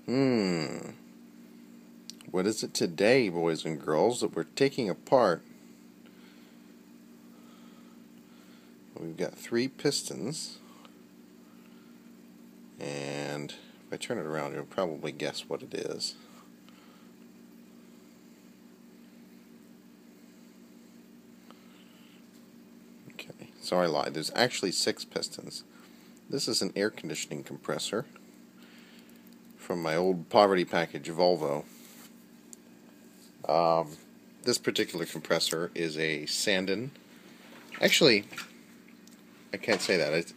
Hmm. What is it today, boys and girls, that we're taking apart? We've got 3 pistons. And if I turn it around, you'll probably guess what it is. Okay, so I lied. There's actually 6 pistons. This is an air conditioning compressor from my old poverty package Volvo. This particular compressor is a Sandin. Actually, I can't say that.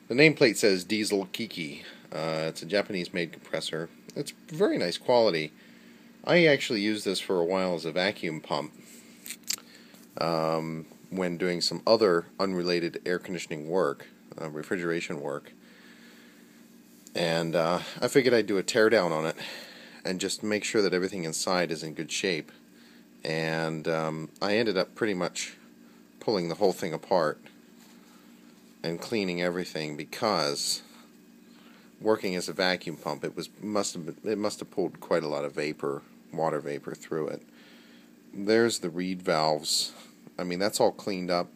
The nameplate says Diesel Kiki. It's a Japanese-made compressor. It's very nice quality. I actually used this for a while as a vacuum pump when doing some other unrelated air conditioning work, refrigeration work. And I figured I'd do a teardown on it and just make sure that everything inside is in good shape. And I ended up pretty much pulling the whole thing apart and cleaning everything, because working as a vacuum pump, it must have pulled quite a lot of vapor, water vapor through it. There's the reed valves. I mean, that's all cleaned up.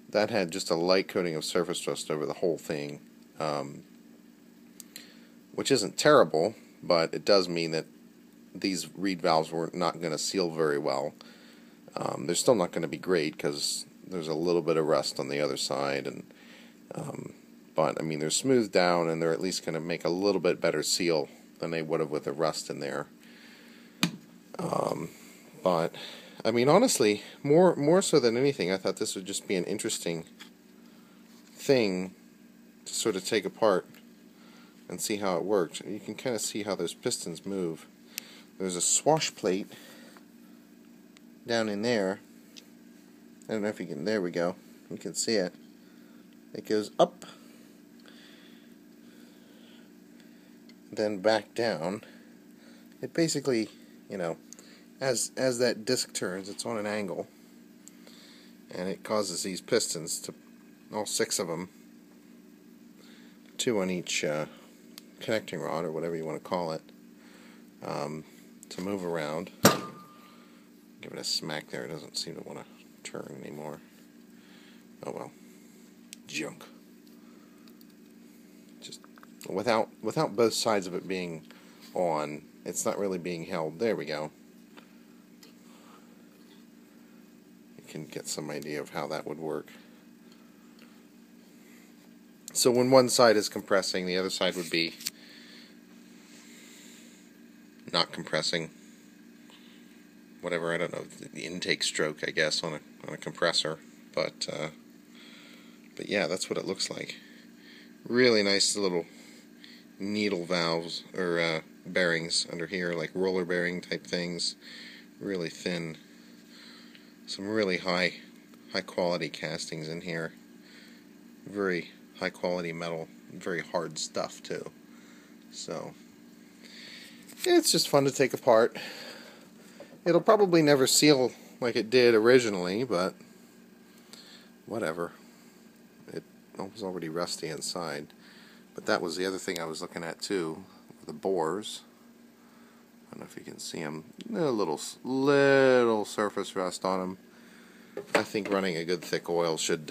That had just a light coating of surface rust over the whole thing, which isn't terrible, but it does mean that these reed valves were not going to seal very well. They're still not going to be great because there's a little bit of rust on the other side, and but I mean, they're smoothed down and they're at least going to make a little bit better seal than they would have with the rust in there. But I mean, honestly, more so than anything, I thought this would just be an interesting thing to sort of take apart and see how it worked. You can kind of see how those pistons move. There's a swash plate down in there. I don't know if you can, there we go. You can see it. It goes up, then back down. It basically, you know, as that disc turns, it's on an angle, and it causes these pistons to, all 6 of them, 2 on each connecting rod, or whatever you want to call it, to move around. Give it a smack there. It doesn't seem to want to turn anymore. Oh well. Junk. Just without both sides of it being on, it's not really being held. There we go. You can get some idea of how that would work. So when one side is compressing, the other side would be not compressing. Whatever, I don't know, the intake stroke, I guess, on a compressor, but yeah, that's what it looks like. Really nice little needle valves, or bearings under here, like roller bearing type things. Really thin. Some really high quality castings in here. Very high quality metal, very hard stuff too. So it's just fun to take apart. It'll probably never seal like it did originally, but whatever. It was already rusty inside. But that was the other thing I was looking at too, the bores. I don't know if you can see them. A little surface rust on them. I think running a good thick oil should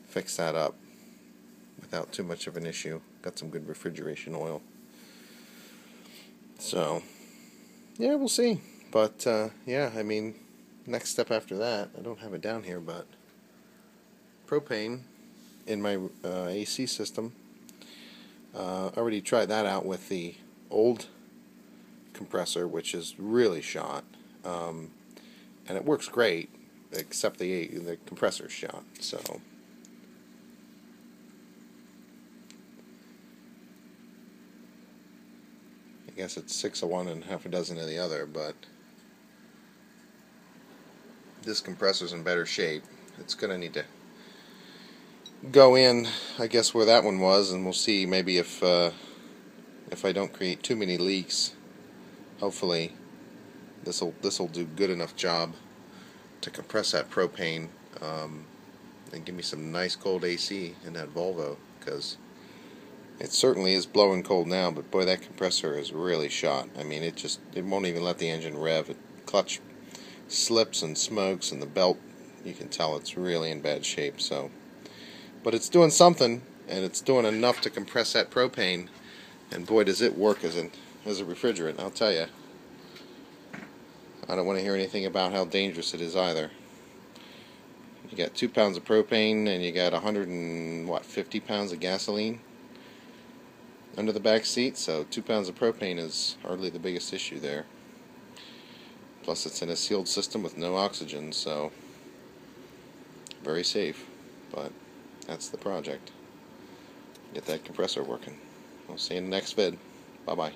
fix that up without too much of an issue. Got some good refrigeration oil. So yeah, we'll see. But yeah, I mean, next step after that, I don't have it down here, but propane in my AC system. I already tried that out with the old compressor, which is really shot, and it works great, except the compressor's shot. So I guess it's 6 of one and half a dozen of the other, but this compressor's in better shape. It's going to need to go in, I guess, where that one was, and we'll see maybe if I don't create too many leaks. Hopefully this'll do good enough job to compress that propane and give me some nice cold AC in that Volvo, because It certainly is blowing cold now, but boy, that compressor is really shot. I mean, it won't even let the engine rev. Clutch slips and smokes, and the belt, you can tell it's really in bad shape. So, but it's doing something, and it's doing enough to compress that propane. And boy, does it work as a refrigerant, I'll tell you. I don't want to hear anything about how dangerous it is either. You got 2 pounds of propane, and you got 150 pounds of gasoline under the back seat, so 2 pounds of propane is hardly the biggest issue there. Plus it's in a sealed system with no oxygen, so very safe. But that's the project. Get that compressor working. I'll see you in the next vid. Bye bye.